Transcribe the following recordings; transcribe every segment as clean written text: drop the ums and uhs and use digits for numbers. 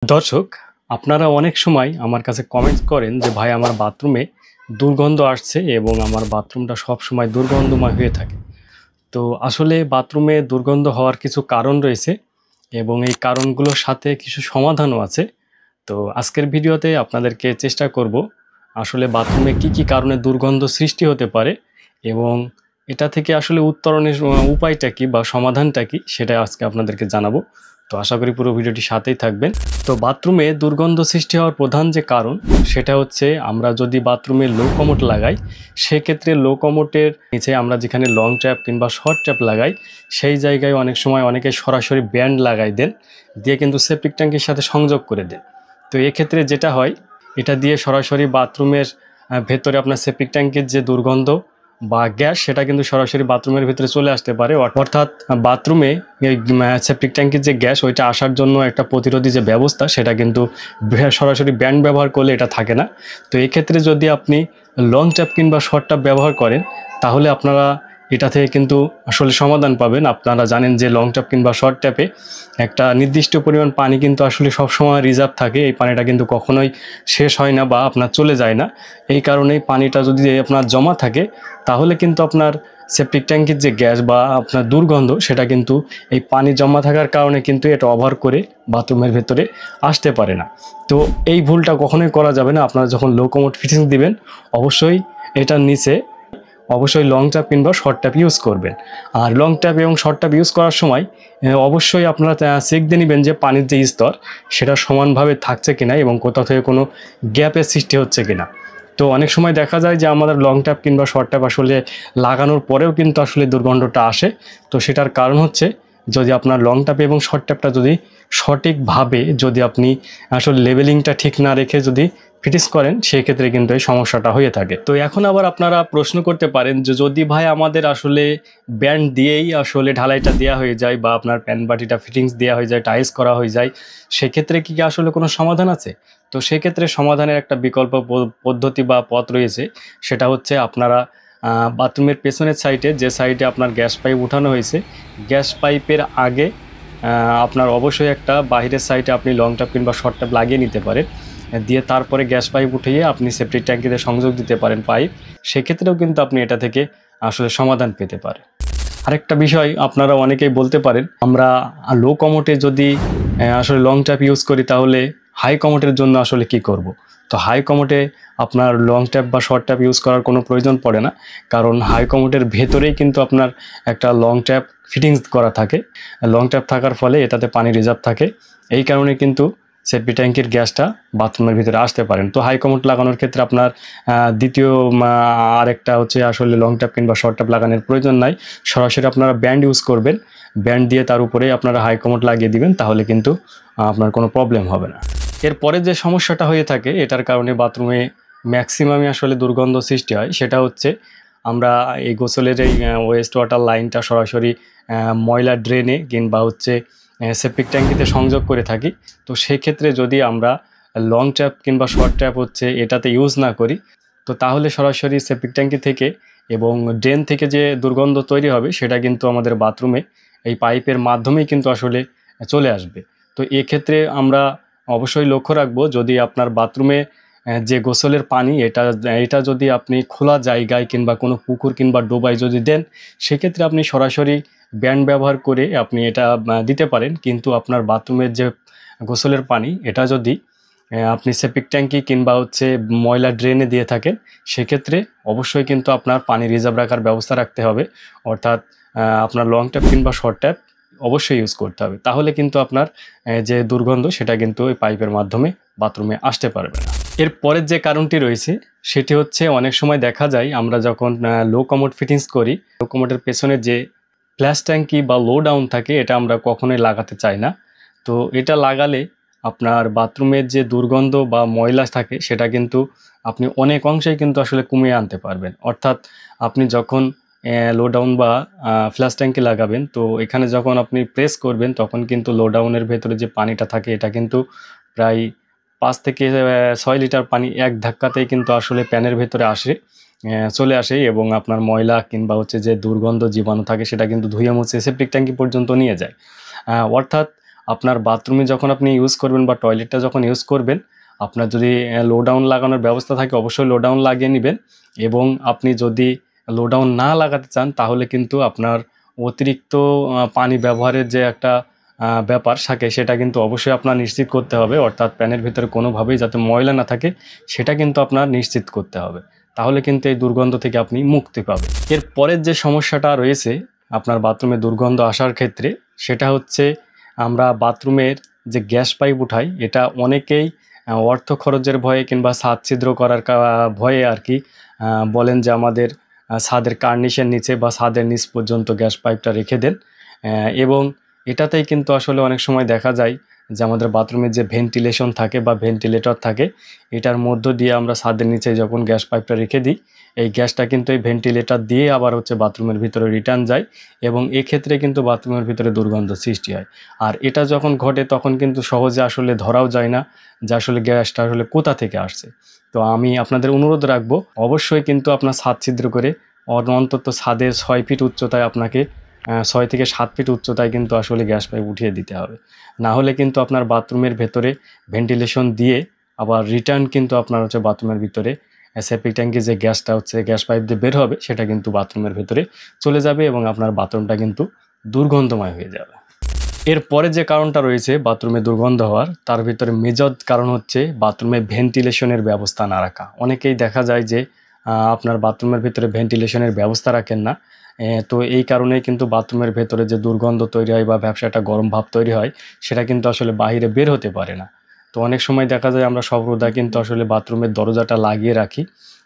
দর্শক, আপনারা অনেক সময় আমার কাছে কমেন্টস করেন যে ভাই আমার বাথরুমে দুর্গন্ধ আসছে এবং আমার বাথরুমটা সব সময় দুর্গন্ধময় হয়ে থাকে। তো আসলে বাথরুমে দুর্গন্ধ হওয়ার কিছু কারণ রয়েছে এবং এই কারণগুলোর সাথে কিছু সমাধানও আছে। তো আজকের ভিডিওতে আপনাদেরকে চেষ্টা করব আসলে বাথরুমে কি কি কারণে দুর্গন্ধ সৃষ্টি হতে পারে এবং এটা থেকে আসলে উত্তরণের উপায়টা কি বা সমাধানটা কি সেটা আজকে আপনাদেরকে জানাবো। তো আশা করি পুরো ভিডিওটি সাথেই থাকবেন। তো বাথরুমে দুর্গন্ধ সৃষ্টি হওয়ার প্রধান যে কারণ সেটা হচ্ছে আমরা যদি বাথরুমে লো কমোড লাগাই, সেক্ষেত্রে লো কমোডের নিচে আমরা যেখানে লং ট্যাপ কিংবা শর্ট ট্যাপ লাগাই সেই জায়গায় অনেক সময় অনেকে সরাসরি ব্যান্ড লাগাই দেন, দিয়ে কিন্তু সেপটিক ট্যাঙ্কের সাথে সংযোগ করে দেন। তো এক্ষেত্রে যেটা হয়, এটা দিয়ে সরাসরি বাথরুমের ভেতরে আপনার সেপটিক ট্যাঙ্কের যে দুর্গন্ধ বা গ্যাস সেটা কিন্তু সরাসরি বাথরুমের ভিতরে চলে আসতে পারে। অর্থাৎ বাথরুমে এই সেপটিক ট্যাঙ্কের যে গ্যাস ওইটা আসার জন্য একটা প্রতিরোধী যে ব্যবস্থা সেটা কিন্তু সরাসরি ব্যান্ড ব্যবহার করলে এটা থাকে না। তো এক্ষেত্রে যদি আপনি লং ট্যাপ কিংবা শর্ট ট্যাপ ব্যবহার করেন তাহলে আপনারা এটা থেকে কিন্তু আসলে সমাধান পাবেন। আপনারা জানেন যে লং ট্যাপ কিংবা শর্ট ট্যাপে একটা নির্দিষ্ট পরিমাণ পানি কিন্তু আসলে সবসময় রিজার্ভ থাকে। এই পানিটা কিন্তু কখনোই শেষ হয় না বা আপনার চলে যায় না। এই কারণেই পানিটা যদি আপনার জমা থাকে তাহলে কিন্তু আপনার সেপটিক ট্যাঙ্কের যে গ্যাস বা আপনার দুর্গন্ধ সেটা কিন্তু এই পানি জমা থাকার কারণে কিন্তু এটা ওভার করে বাথরুমের ভেতরে আসতে পারে না। তো এই ভুলটা কখনোই করা যাবে না। আপনারা যখন লো কমোড ফিটিংস দিবেন অবশ্যই এটার নিচে লং ট্যাপ কিংবা শর্ট ট্যাপ ইউজ করবেন। আর লং ট্যাপ এবং শর্ট ট্যাপ ইউজ করার সময় অবশ্যই আপনারা চেক দিয়ে নেবেন যে পানির যে স্তর সেটা সমানভাবে থাকছে কিনা এবং কোথাও থেকে কোনো গ্যাপের সৃষ্টি হচ্ছে কিনা। তো অনেক সময় দেখা যায় যে আমাদের লং ট্যাপ কিংবা শর্ট ট্যাপ আসলে লাগানোর পরেও কিন্তু আসলে দুর্গন্ধটা আসে। তো সেটার কারণ হচ্ছে যদি আপনার লং ট্যাপ এবং শর্ট ট্যাপটা যদি সঠিকভাবে যদি আপনি আসলে লেভেলিংটা ঠিক না রেখে যদি ফিটিংস করেন সেক্ষেত্রে কিন্তু এই সমস্যাটা হয়ে থাকে। তো এখন আবার আপনারা প্রশ্ন করতে পারেন যে যদি ভাই আমাদের আসলে ব্যান্ড দিয়েই আসলে ঢালাইটা দেওয়া হয়ে যায় বা আপনার প্যান বাটিটা ফিটিংস দেওয়া হয়ে যায়, টাইলস করা হয়ে যায়, সেক্ষেত্রে কি আসলে কোনো সমাধান আছে? তো সেক্ষেত্রে সমাধানের একটা বিকল্প পদ্ধতি বা পথ রয়েছে। সেটা হচ্ছে আপনারা বাথরুমের পেছনের সাইডে যে সাইডে আপনার গ্যাস পাইপ উঠানো হয়েছে, গ্যাস পাইপের আগে আপনার অবশ্যই একটা বাহিরের সাইডে আপনি লং ট্যাপ কিংবা শর্ট ট্যাপ লাগিয়ে নিতে পারেন, দিয়ে তারপরে গ্যাস পাইপ উঠিয়ে আপনি সেপটিক ট্যাঙ্কিতে সংযোগ দিতে পারেন পাইপ। সেক্ষেত্রেও কিন্তু আপনি এটা থেকে আসলে সমাধান পেতে পারেন। আরেকটা বিষয় আপনারা অনেকেই বলতে পারেন আমরা লো কমোটে যদি আসলে লং ট্যাপ ইউজ করি তাহলে হাই কমোটের জন্য আসলে কি করব। তো হাই কমোটে আপনার লং ট্যাপ বা শর্ট ট্যাপ ইউজ করার কোনো প্রয়োজন পড়ে না, কারণ হাই কমোটের ভেতরেই কিন্তু আপনার একটা লং ট্যাপ ফিটিংস করা থাকে। লং ট্যাপ থাকার ফলে এটাতে পানি রিজার্ভ থাকে, এই কারণে কিন্তু সেপটিক ট্যাঙ্কের গ্যাসটা বাথরুমের ভিতরে আসতে পারেন। তো হাই কমোড লাগানোর ক্ষেত্রে আপনার দ্বিতীয় আরেকটা হচ্ছে আসলে লং ট্যাপ কিংবা শর্ট ট্যাপ লাগানোর প্রয়োজন নাই, সরাসরি আপনারা ব্যান্ড ইউজ করবেন, ব্যান্ড দিয়ে তার উপরে আপনারা হাই কমোড লাগিয়ে দিবেন, তাহলে কিন্তু আপনার কোনো প্রবলেম হবে না। এরপরে যে সমস্যাটা হয়ে থাকে এটার কারণে বাথরুমে ম্যাক্সিমামই আসলে দুর্গন্ধ সৃষ্টি হয়, সেটা হচ্ছে আমরা এই গোসলের এই ওয়েস্ট ওয়াটার লাইনটা সরাসরি ময়লা ড্রেনে কিংবা হচ্ছে সেপটিক ট্যাঙ্কিতে সংযোগ করে থাকি। তো সেক্ষেত্রে যদি আমরা লং ট্যাপ কিংবা শর্ট ট্যাপ হচ্ছে এটাতে ইউজ না করি, তো তাহলে সরাসরি সেপটিক ট্যাঙ্কি থেকে এবং ড্রেন থেকে যে দুর্গন্ধ তৈরি হবে সেটা কিন্তু আমাদের বাথরুমে এই পাইপের মাধ্যমেই কিন্তু আসলে চলে আসবে। তো এক্ষেত্রে আমরা অবশ্যই লক্ষ্য রাখবো, যদি আপনার বাথরুমে যে গোসলের পানি এটা যদি আপনি খোলা জায়গায় কিংবা কোনো পুকুর কিংবা ডোবায় যদি দেন, সেক্ষেত্রে আপনি সরাসরি ব্যান্ড ব্যবহার করে আপনি এটা দিতে পারেন। কিন্তু আপনার বাথরুমের যে গোসলের পানি এটা যদি আপনি সেপটিক ট্যাঙ্কি কিংবা হচ্ছে ময়লা ড্রেনে দিয়ে থাকেন, সেক্ষেত্রে অবশ্যই কিন্তু আপনার পানি রিজার্ভ রাখার ব্যবস্থা রাখতে হবে। অর্থাৎ আপনার লং ট্যাপ কিংবা শর্ট ট্যাপ অবশ্যই ইউজ করতে হবে, তাহলে কিন্তু আপনার যে দুর্গন্ধ সেটা কিন্তু ওই পাইপের মাধ্যমে বাথরুমে আসতে পারবে না। এর পরের যে কারণটি রয়েছে সেটি হচ্ছে অনেক সময় দেখা যায় আমরা যখন লো কমোড ফিটিংস করি, লো কমোডের পেছনে যে ফ্ল্যাশ ট্যাঙ্কি বা লো ডাউন থাকে এটা আমরা কখনোই লাগাতে চাই না। তো এটা লাগালে আপনার বাথরুমের যে দুর্গন্ধ বা ময়লা থাকে সেটা কিন্তু আপনি অনেক অংশেই কিন্তু আসলে কমিয়ে আনতে পারবেন। অর্থাৎ আপনি যখন লো ডাউন বা ফ্ল্যাশ ট্যাঙ্কি লাগাবেন, তো এখানে যখন আপনি প্রেস করবেন তখন কিন্তু লো ডাউনের ভেতরে যে পানিটা থাকে এটা কিন্তু প্রায় 5 থেকে 6 লিটার পানি এক ধাক্কাতেই কিন্তু আসলে প্যানের ভেতরে চলে আসে এবং আপনার ময়লা কিংবা হচ্ছে যে দুর্গন্ধ জীবাণু থাকে সেটা কিন্তু ধুয়ে মুছে সেপটিক ট্যাঙ্কি পর্যন্ত নিয়ে যায়। অর্থাৎ আপনার বাথরুমে যখন আপনি ইউজ করবেন বা টয়লেটটা যখন ইউজ করবেন, আপনার যদি লো ডাউন লাগানোর ব্যবস্থা থাকে অবশ্যই লো ডাউন লাগিয়ে নেবেন। এবং আপনি যদি লো ডাউন না লাগাতে চান তাহলে কিন্তু আপনার অতিরিক্ত পানি ব্যবহারের যে একটা ব্যাপার থাকে সেটা কিন্তু অবশ্যই আপনার নিশ্চিত করতে হবে, অর্থাৎ প্যানের ভিতরে কোনোভাবেই যাতে ময়লা না থাকে সেটা কিন্তু আপনার নিশ্চিত করতে হবে। তাহলে কিন্তু এই দুর্গন্ধ থেকে আপনি মুক্তি পাবেন। এর পরের যে সমস্যাটা রয়েছে আপনার বাথরুমে দুর্গন্ধ আসার ক্ষেত্রে, সেটা হচ্ছে আমরা বাথরুমের যে গ্যাস পাইপ উঠাই, এটা অনেকেই অর্থ খরচের ভয়ে কিংবা ছাদ ছিদ্র করার ভয়ে আর কি বলেন যে আমাদের ছাদের কার্নিশের নিচে বা ছাদের নিচ পর্যন্ত গ্যাস পাইপটা রেখে দেন। এবং এটাতেই কিন্তু আসলে অনেক সময় দেখা যায় যে আমাদের বাথরুমের যে ভেন্টিলেশন থাকে বা ভেন্টিলেটর থাকে, এটার মধ্য দিয়ে আমরা ছাদের নিচে যখন গ্যাস পাইপটা রেখে দিই, এই গ্যাসটা কিন্তু এই ভেন্টিলেটর দিয়ে আবার হচ্ছে বাথরুমের ভিতরে রিটার্ন যায় এবং এক্ষেত্রে কিন্তু বাথরুমের ভিতরে দুর্গন্ধ সৃষ্টি হয়। আর এটা যখন ঘটে তখন কিন্তু সহজে আসলে ধরাও যায় না যে আসলে গ্যাসটা আসলে কোথা থেকে আসছে। তো আমি আপনাদের অনুরোধ রাখবো, অবশ্যই কিন্তু আপনার ছাদ ছিদ্র করে অন্তত ছাদের 6 ফিট উচ্চতায় আপনাকে 6 থেকে 7 ফিট উচ্চতায় কিন্তু আসলে গ্যাস পাইপ উঠিয়ে দিতে হবে। না হলে কিন্তু আপনার বাথরুমের ভেতরে ভেন্টিলেশন দিয়ে আবার রিটার্ন কিন্তু আপনার হচ্ছে বাথরুমের ভিতরে সেপটিক ট্যাঙ্কে যে গ্যাসটা হচ্ছে গ্যাস পাইপ দিয়ে বের হবে সেটা কিন্তু বাথরুমের ভেতরে চলে যাবে এবং আপনার বাথরুমটা কিন্তু দুর্গন্ধময় হয়ে যাবে। এরপরে যে কারণটা রয়েছে বাথরুমে দুর্গন্ধ হওয়ার, তার ভিতরে মেজর কারণ হচ্ছে বাথরুমে ভেন্টিলেশনের ব্যবস্থা না রাখা। অনেকেই দেখা যায় যে আপনার বাথরুমের ভিতরে ভেন্টিলেশনের ব্যবস্থা রাখেন না। তো এই কারণেই কিন্তু বাথরুমের ভেতরে যে দুর্গন্ধ তৈরি হয় বা একটা গরম ভাব তৈরি হয় সেটা কিন্তু আসলে বাইরে বের হতে পারে না। তো অনেক সময় দেখা যায় আমরা সর্বদা কিন্তু আসলে বাথরুমের দরজাটা লাগিয়ে রাখি।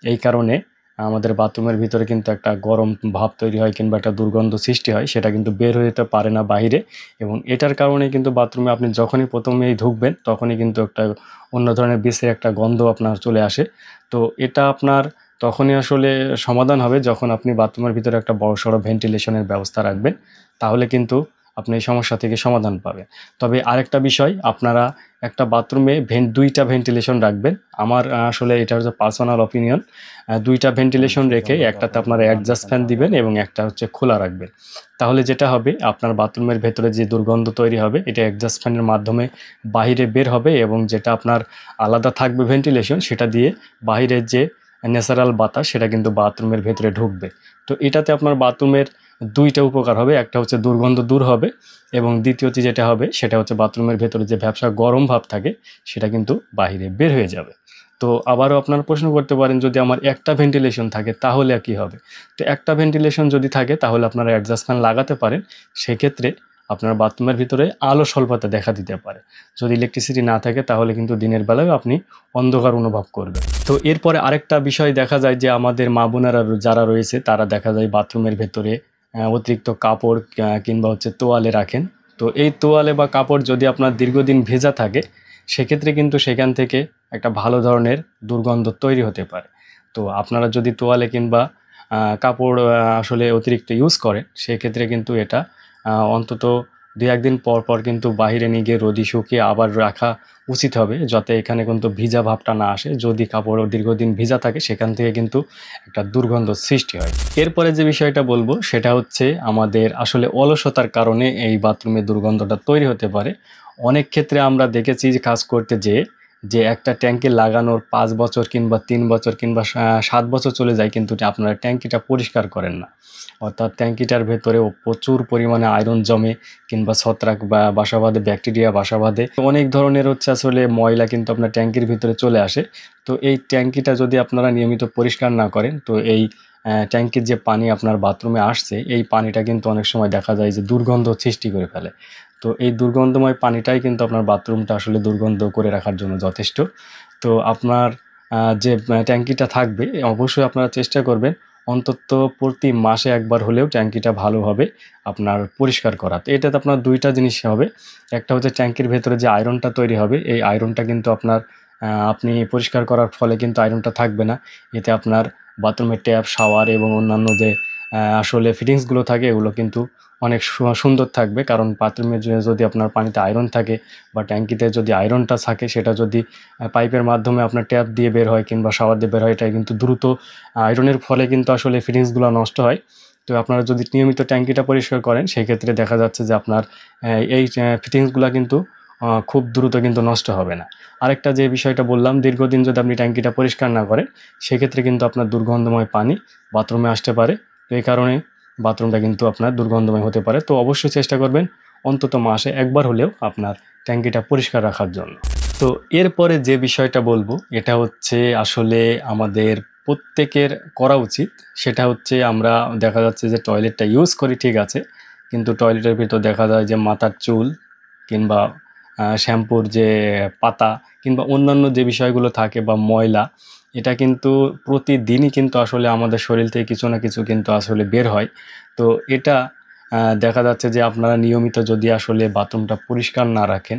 এই কারণে আমাদের বাথরুমের ভিতরে কিন্তু একটা গরম ভাব তৈরি হয় কিংবা একটা দুর্গন্ধ সৃষ্টি হয়, সেটা কিন্তু বের হয়ে যেতে পারে না বাইরে। এবং এটার কারণে কিন্তু বাথরুমে আপনি যখনই প্রথমেই ঢুকবেন তখনই কিন্তু একটা অন্য ধরনের বিশ্রী একটা গন্ধ আপনার চলে আসে। তো এটা আপনার তখনই আসলে সমাধান হবে যখন আপনি বাথরুমের ভিতরে একটা বড়সড় ভেন্টিলেশনের ব্যবস্থা রাখবেন, তাহলে কিন্তু আপনি এই সমস্যা থেকে সমাধান পাবেন। তবে আরেকটা বিষয়, আপনারা একটা বাথরুমে দুইটা ভেন্টিলেশন রাখবেন। আমার আসলে এটা হচ্ছে পার্সোনাল অপিনিয়ন। দুইটা ভেন্টিলেশন রেখে একটাতে আপনারা অ্যাডজাস্ট ফ্যান দিবেন এবং একটা হচ্ছে খোলা রাখবেন। তাহলে যেটা হবে আপনার বাথরুমের ভেতরে যে দুর্গন্ধ তৈরি হবে এটা অ্যাডজাস্ট ফ্যানের মাধ্যমে বাহিরে বের হবে এবং যেটা আপনার আলাদা থাকবে ভেন্টিলেশন সেটা দিয়ে বাহিরের যে ন্যাচারাল বাতাস সেটা কিন্তু বাথরুমের ভেতরে ঢুকবে। তো এটাতে আপনার বাথরুমের দুইটা উপকার হবে, একটা হচ্ছে দুর্গন্ধ দূর হবে এবং দ্বিতীয়টি যেটা হবে সেটা হচ্ছে বাথরুমের ভেতরে যে ভ্যাপসা গরম ভাব থাকে সেটা কিন্তু বাইরে বের হয়ে যাবে। তো আবারও আপনারা প্রশ্ন করতে পারেন, যদি আমার একটা ভেন্টিলেশন থাকে তাহলে কি হবে? তো একটা ভেন্টিলেশন যদি থাকে তাহলে আপনারা অ্যাডজাস্ট ফ্যান লাগাতে পারেন। সেক্ষেত্রে আপনার বাথরুমের ভিতরে আলো স্বল্পতা দেখা দিতে পারে। যদি ইলেকট্রিসিটি না থাকে তাহলে কিন্তু দিনের বেলায় আপনি অন্ধকার অনুভব করবেন। তো এরপরে আরেকটা বিষয় দেখা যায় যে আমাদের মা বোনেরা যারা রয়েছে তারা দেখা যায় বাথরুমের ভেতরে অতিরিক্ত কাপড় কিংবা হচ্ছে তোয়ালে রাখেন। তো এই তোয়ালে বা কাপড় যদি আপনার দীর্ঘদিন ভেজা থাকে সেক্ষেত্রে কিন্তু সেখান থেকে একটা ভালো ধরনের দুর্গন্ধ তৈরি হতে পারে। তো আপনারা যদি তোয়ালে কিংবা কাপড় আসলে অতিরিক্ত ইউজ করেন সেক্ষেত্রে কিন্তু এটা অন্তত 2-1 দিন পর পর কিন্তু বাইরে নিয়ে গিয়ে রোদে শুকিয়ে আবার রাখা উচিত হবে, যাতে এখানে কিন্তু ভিজা ভাবটা না আসে। যদি কাপড় দীর্ঘদিন ভিজা থাকে সেখান থেকে কিন্তু একটা দুর্গন্ধ সৃষ্টি হয়। এরপরে যে বিষয়টা বলবো সেটা হচ্ছে আমাদের আসলে অলসতার কারণে এই বাথরুমে দুর্গন্ধটা তৈরি হতে পারে। অনেক ক্ষেত্রে আমরা দেখেছি যে কাজ করতে যেয়ে যে একটা ট্যাঙ্কি লাগানোর 5 বছর কিংবা 3 বছর কিংবা 7 বছর চলে যায় কিন্তু আপনারা ট্যাঙ্কিটা পরিষ্কার করেন না। অর্থাৎ ট্যাঙ্কিটার ভেতরেও প্রচুর পরিমাণে আয়রন জমে কিংবা ছত্রাক বা বাসা বাঁধে, ব্যাকটেরিয়া বাসা বাঁধে। অনেক ধরনের হচ্ছে আসলে ময়লা কিন্তু আপনার ট্যাঙ্কির ভিতরে চলে আসে। তো এই ট্যাঙ্কিটা যদি আপনারা নিয়মিত পরিষ্কার না করেন তো এই ট্যাঙ্কির যে পানি আপনার বাথরুমে আসছে এই পানিটা কিন্তু অনেক সময় দেখা যায় যে দুর্গন্ধ সৃষ্টি করে ফেলে। তো এই দুর্গন্ধময় পানিটাই কিন্তু আপনার বাথরুমটা আসলে দুর্গন্ধ করে রাখার জন্য যথেষ্ট। তো আপনার যে ট্যাঙ্কিটা থাকবে অবশ্যই আপনারা চেষ্টা করবেন অন্তত প্রতি মাসে একবার হলেও ট্যাঙ্কিটা ভালোভাবে আপনার পরিষ্কার করা। তো এটাতে আপনার দুইটা জিনিস হবে। একটা হচ্ছে ট্যাঙ্কির ভেতরে যে আয়রনটা তৈরি হবে এই আয়রনটা কিন্তু আপনার আপনি পরিষ্কার করার ফলে কিন্তু আয়রনটা থাকবে না। এতে আপনার বাথরুমের ট্যাপ, শাওয়ার এবং অন্যান্য যে আসলে ফিটিংসগুলো থাকে এগুলো কিন্তু অনেক সুন্দর থাকবে। কারণ বাথরুমে যদি আপনার পানিতে আয়রন থাকে বা ট্যাঙ্কিতে যদি আয়রনটা থাকে সেটা যদি পাইপের মাধ্যমে আপনার ট্যাপ দিয়ে বের হয় কিংবা শাওয়ার দিয়ে বের হয়, এটা কিন্তু দ্রুত আয়রনের ফলে কিন্তু আসলে ফিটিংসগুলো নষ্ট হয়। তো তো আপনারা যদি নিয়মিত ট্যাঙ্কিটা পরিষ্কার করেন সেক্ষেত্রে দেখা যাচ্ছে যে আপনার এই ফিটিংসগুলো কিন্তু খুব দ্রুত কিন্তু নষ্ট হবে না। আরেকটা যে বিষয়টা বললাম, দীর্ঘদিন যদি আপনি ট্যাঙ্কিটা পরিষ্কার না করেন সেক্ষেত্রে কিন্তু আপনার দুর্গন্ধময় পানি বাথরুমে আসতে পারে। তো এই কারণে বাথরুমটা কিন্তু আপনার দুর্গন্ধময় হতে পারে। তো অবশ্যই চেষ্টা করবেন অন্তত মাসে একবার হলেও আপনার ট্যাঙ্কিটা পরিষ্কার রাখার জন্য। তো এরপরে যে বিষয়টা বলবো এটা হচ্ছে আসলে আমাদের প্রত্যেকের করা উচিত। সেটা হচ্ছে আমরা দেখা যাচ্ছে যে টয়লেটটা ইউজ করি ঠিক আছে, কিন্তু টয়লেটের ভিতর দেখা যায় যে মাথার চুল কিংবা শ্যাম্পুর যে পাতা কিংবা অন্যান্য যে বিষয়গুলো থাকে বা ময়লা, এটা কিন্তু প্রতিদিনই কিন্তু আসলে আমাদের শরীর থেকে কিছু না কিছু কিন্তু আসলে বের হয়। তো এটা দেখা যাচ্ছে যে আপনারা নিয়মিত যদি আসলে বাথরুমটা পরিষ্কার না রাখেন,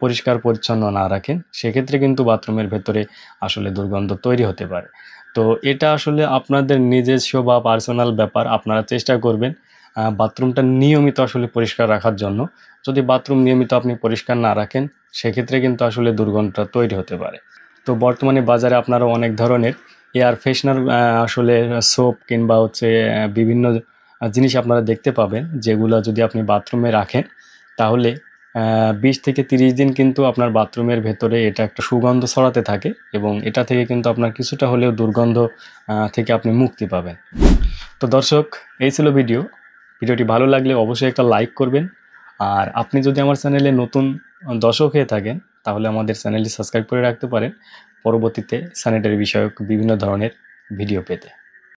পরিষ্কার পরিচ্ছন্ন না রাখেন, সেক্ষেত্রে কিন্তু বাথরুমের ভেতরে আসলে দুর্গন্ধ তৈরি হতে পারে। তো এটা আসলে আপনাদের নিজস্ব বা পার্সোনাল ব্যাপার। আপনারা চেষ্টা করবেন বাথরুমটা নিয়মিত আসলে পরিষ্কার রাখার জন্য। যদি বাথরুম নিয়মিত আপনি পরিষ্কার না রাখেন সেক্ষেত্রে কিন্তু আসলে দুর্গন্ধটা তৈরি হতে পারে। তো বর্তমানে বাজারে আপনারা অনেক ধরনের এয়ার ফ্রেশনার আসলে সোপ কিংবা হচ্ছে বিভিন্ন জিনিস আপনারা দেখতে পাবেন, যেগুলো যদি আপনি বাথরুমে রাখেন তাহলে 20 থেকে 30 দিন কিন্তু আপনার বাথরুমের ভেতরে এটা একটা সুগন্ধ ছড়াতে থাকে এবং এটা থেকে কিন্তু আপনার কিছুটা হলেও দুর্গন্ধ থেকে আপনি মুক্তি পাবেন। তো দর্শক, এই ছিল ভিডিওটি ভালো লাগলে অবশ্যই একটা লাইক করবেন। আর আপনি যদি আমার চ্যানেলে নতুন দর্শক হয়ে থাকেন তাহলে আমাদের চ্যানেলটি সাবস্ক্রাইব করে রাখতে পারেন পরবর্তীতে স্যানিটারি বিষয়ক বিভিন্ন ধরনের ভিডিও পেতে।